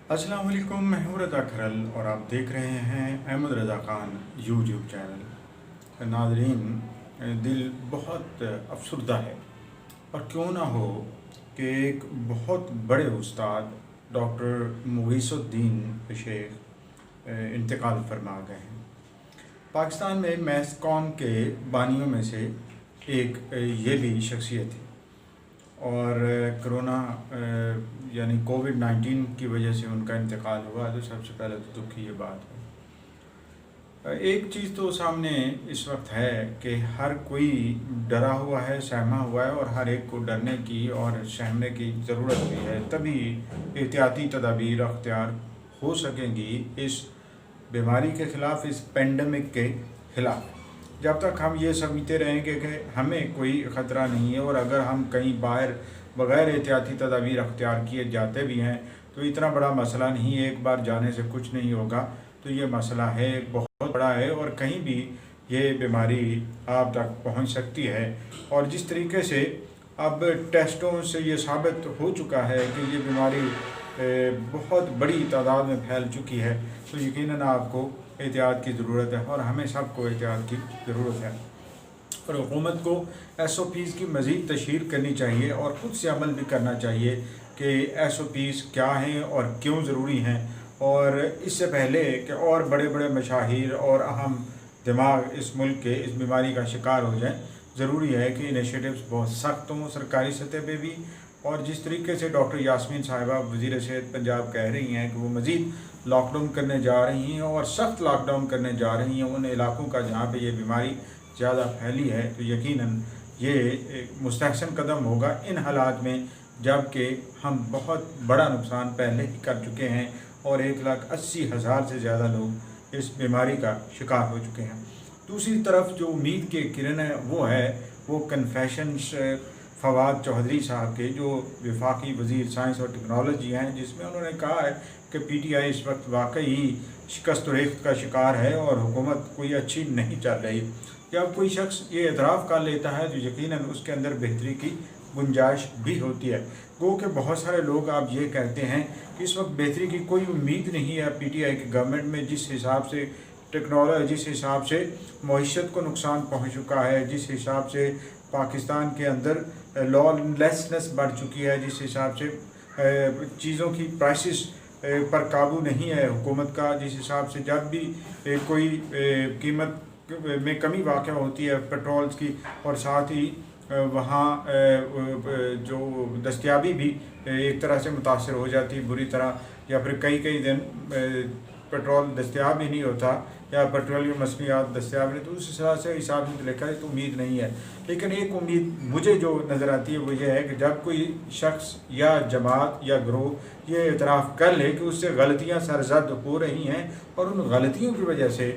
अस्सलाम वालेकुम, मैं हूं रज़ा खरल और आप देख रहे हैं अहमद रज़ा ख़ान यूट्यूब चैनल। नाज़रीन, दिल बहुत अफसरदा है और क्यों ना हो कि एक बहुत बड़े उस्ताद डॉक्टर मुगीसुद्दीन शेख इंतकाल फरमा गए हैं। पाकिस्तान में मैथ कॉम के बानियों में से एक ये भी शख्सियत है और कोरोना यानी कोविड-19 की वजह से उनका इंतकाल हुआ। तो सबसे पहले तो दुख की ये बात है। एक चीज़ तो सामने इस वक्त है कि हर कोई डरा हुआ है, सहमा हुआ है और हर एक को डरने की और सहमने की ज़रूरत भी है, तभी एहतियाती तदाबीर अख्तियार हो सकेंगी इस बीमारी के ख़िलाफ़, इस पेंडेमिक के ख़िलाफ़। जब तक हम ये समझते रहेंगे कि हमें कोई ख़तरा नहीं है और अगर हम कहीं बाहर बग़ैर एहतियाती तदाबीर अख्तियार किए जाते भी हैं तो इतना बड़ा मसला नहीं है, एक बार जाने से कुछ नहीं होगा। तो ये मसला है, बहुत बड़ा है और कहीं भी ये बीमारी आप तक पहुंच सकती है। और जिस तरीके से अब टेस्टों से ये साबित हो चुका है कि ये बीमारी बहुत बड़ी तादाद में फैल चुकी है, तो यकीनन आपको एहतियात की ज़रूरत है और हमें सबको एहतियात की ज़रूरत है। और हुकूमत को SOPs की मज़ीद तशहीर करनी चाहिए और ख़ुद से अमल भी करना चाहिए कि SOPs क्या हैं और क्यों ज़रूरी हैं। और इससे पहले कि और बड़े बड़े मशाहिर और अहम दिमाग इस मुल्क के इस बीमारी का शिकार हो जाएं, ज़रूरी है कि इनिशिएटिव्स बहुत सख्त हों सरकारी सतह पे भी। और जिस तरीके से डॉक्टर यास्मीन साहिबा वज़ीर सेहत पंजाब कह रही हैं कि वो मज़ीद लॉकडाउन करने जा रही हैं और सख्त लॉकडाउन करने जा रही हैं उन इलाकों का जहाँ पे ये बीमारी ज़्यादा फैली है, तो यकीनन ये मुस्तहसन कदम होगा इन हालात में जबकि हम बहुत बड़ा नुकसान पहले ही कर चुके हैं और 1,80,000 से ज़्यादा लोग इस बीमारी का शिकार हो चुके हैं। दूसरी तरफ जो उम्मीद की किरण है वो कन्फेशंस फवाद चौधरी साहब के, जो वफाकी वज़ीर साइंस और टेक्नोलॉजी हैं, जिसमें उन्होंने कहा है कि PTI इस वक्त वाकई शिकस्त रेख्त का शिकार है और हुकूमत कोई अच्छी नहीं चल रही। जब कोई शख्स ये एतराफ़ कर लेता है तो यकीनन उसके अंदर बेहतरी की गुंजाइश भी होती है। गो कि बहुत सारे लोग आप ये कहते हैं कि इस वक्त बेहतरी की कोई उम्मीद नहीं है PTI की गवर्नमेंट में, जिस हिसाब से टेक्नोलॉजी, जिस हिसाब से मईशत को नुकसान पहुँच चुका है, जिस हिसाब से पाकिस्तान के अंदर लॉलेसनेस बढ़ चुकी है, जिस हिसाब से चीज़ों की प्राइसेस पर काबू नहीं है हुकूमत का, जिस हिसाब से जब भी कोई कीमत में कमी वाक़ होती है पेट्रोल्स की और साथ ही वहाँ जो दस्तयाबी भी एक तरह से मुतासर हो जाती है बुरी तरह, या फिर कई दिन पेट्रोल दस्तयाब ही नहीं होता या पेट्रोलियम मसनूआत दस्तयाब नहीं, तो उस हिसाब से लिखा है तो उम्मीद नहीं है। लेकिन एक उम्मीद मुझे जो नज़र आती है वो ये है कि जब कोई शख्स या जमात या ग्रोह ये एतराफ़ कर ले कि उससे गलतियाँ सरजद हो रही हैं और उन गलतियों की वजह से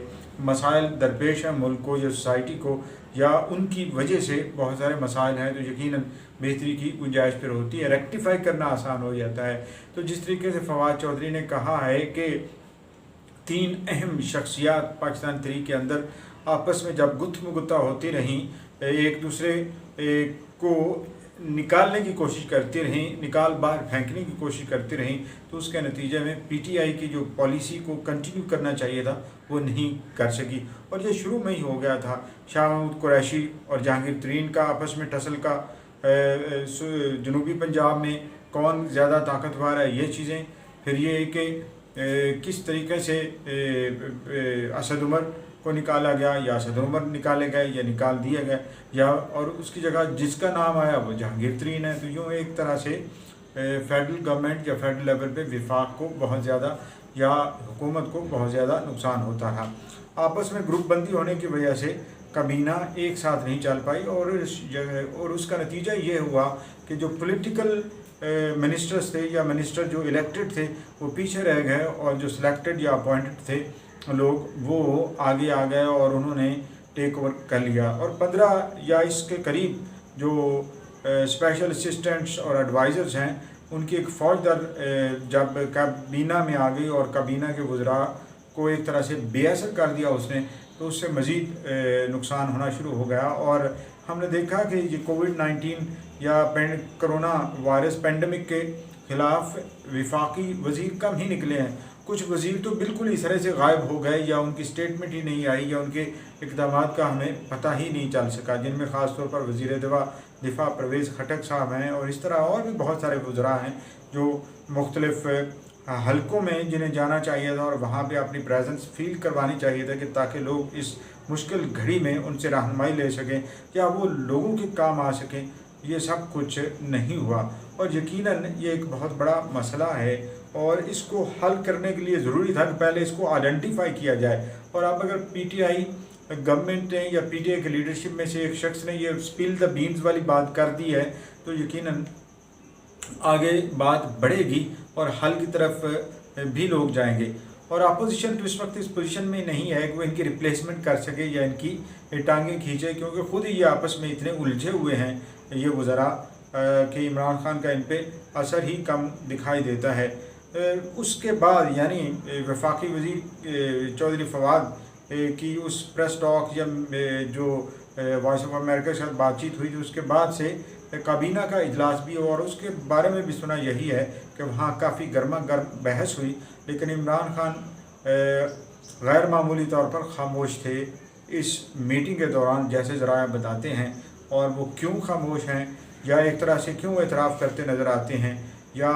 मसाइल दरपेश हैं मुल्क को या सोसाइटी को, या उनकी वजह से बहुत सारे मसाइल हैं, तो यकीनन बेहतरी की गुंजाइश फिर होती है, रेक्टिफाई करना आसान हो जाता है। तो जिस तरीके से फवाद चौधरी ने कहा है कि 3 अहम शख्सियात पाकिस्तान तहरीक के अंदर आपस में जब गुत्थमगुत्ता होती रहीं, एक दूसरे को निकालने की कोशिश करती रहीं, बाहर फेंकने की कोशिश करती रहीं, तो उसके नतीजे में PTI की जो पॉलिसी को कंटिन्यू करना चाहिए था वो नहीं कर सकी और ये शुरू में ही हो गया था। शाह महमूद कुरैशी और जहांगीर तरीन का आपस में टसल का, जनूबी पंजाब में कौन ज़्यादा ताकतवर है, ये चीज़ें, फिर ये कि किस तरीके से असद उमर को निकाला गया या असद उमर निकाले गए या निकाल दिए गए, या और उसकी जगह जिसका नाम आया वो जहांगीर तरीन है। तो यूँ एक तरह से फेडरल गवर्नमेंट या फेडरल लेवल पे विफाक को बहुत ज़्यादा या हुकूमत को बहुत ज़्यादा नुकसान होता रहा। आपस में ग्रुप बंदी होने की वजह से काबीना एक साथ नहीं चल पाई और उसका नतीजा ये हुआ कि जो पॉलिटिकल मिनिस्टर्स थे या मिनिस्टर जो इलेक्टेड थे वो पीछे रह गए और जो सिलेक्टेड या अपॉइंटेड थे लोग वो आगे आ गए और उन्होंने टेक ओवर कर लिया। और 15 या इसके करीब जो स्पेशल असिस्टेंट्स और एडवाइज़र्स हैं उनकी एक फ़ौज जब काबीना में आ गई और काबीना के वज़रा को एक तरह से बेअसर कर दिया उसने, तो उससे मज़ीद नुकसान होना शुरू हो गया। और हमने देखा कि ये कोविड-19 या कोरोना वायरस पेंडेमिक के खिलाफ वफाकी वज़ीर कम ही निकले हैं, कुछ वज़ीर तो बिल्कुल इस तरह से गायब हो गए या उनकी स्टेटमेंट ही नहीं आई या उनके इक़दाम का हमें पता ही नहीं चल सका, जिनमें ख़ास तौर पर वज़ीर दिफा परवेज़ खटक साहब हैं और इस तरह और भी बहुत सारे वज़रा हैं जो मुख्तलिफ़ हलकों में जिन्हें जाना चाहिए था और वहाँ पे अपनी प्रेजेंस फील करवानी चाहिए था कि ताकि लोग इस मुश्किल घड़ी में उनसे रहनुमाई ले सकें या वो लोगों के काम आ सकें। ये सब कुछ नहीं हुआ और यकीनन ये एक बहुत बड़ा मसला है और इसको हल करने के लिए ज़रूरी था कि पहले इसको आइडेंटिफाई किया जाए। और अब अगर पीटीआई गवर्नमेंट ने या पीटीआई की लीडरशिप में से एक शख्स ने ये स्पिल द बीन्स वाली बात कर दी है तो यकीनन आगे बात बढ़ेगी और हल की तरफ भी लोग जाएंगे। और अपोजिशन तो इस वक्त इस पोजीशन में नहीं है कि वो इनकी रिप्लेसमेंट कर सके या इनकी टांगें खींचे, क्योंकि ख़ुद ही ये आपस में इतने उलझे हुए हैं ये वज़रा कि इमरान खान का इन पे असर ही कम दिखाई देता है। उसके बाद यानी वफाकी वज़ीर चौधरी फवाद की उस प्रेस टॉक या जो वॉइस ऑफ अमेरिका के साथ बातचीत हुई थी उसके बाद से काबीना का इजलास भी हुआ और उसके बारे में भी सुना यही है कि वहाँ काफ़ी गर्मा गर्म बहस हुई, लेकिन इमरान खान गैर मामूली तौर पर खामोश थे इस मीटिंग के दौरान, जैसे ज़राए बताते हैं। और वो क्यों खामोश हैं या एक तरह से क्यों एतराफ़ करते नज़र आते हैं या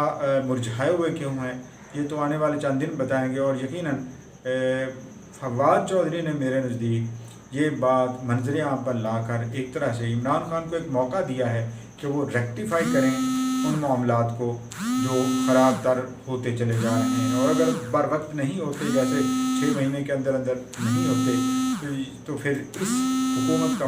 मुरझाए हुए क्यों हैं, ये तो आने वाले चंद दिन बताएंगे। और यकीनन फवाद चौधरी ने मेरे नज़दीक ये बात मंजर आम पर लाकर एक तरह से इमरान खान को एक मौका दिया है कि वो रेक्टिफाई करें उन मामलात को जो ख़राब तर होते चले जा रहे हैं। और अगर बर वक्त नहीं होते, जैसे 6 महीने के अंदर अंदर नहीं होते, तो फिर इस हुकूमत का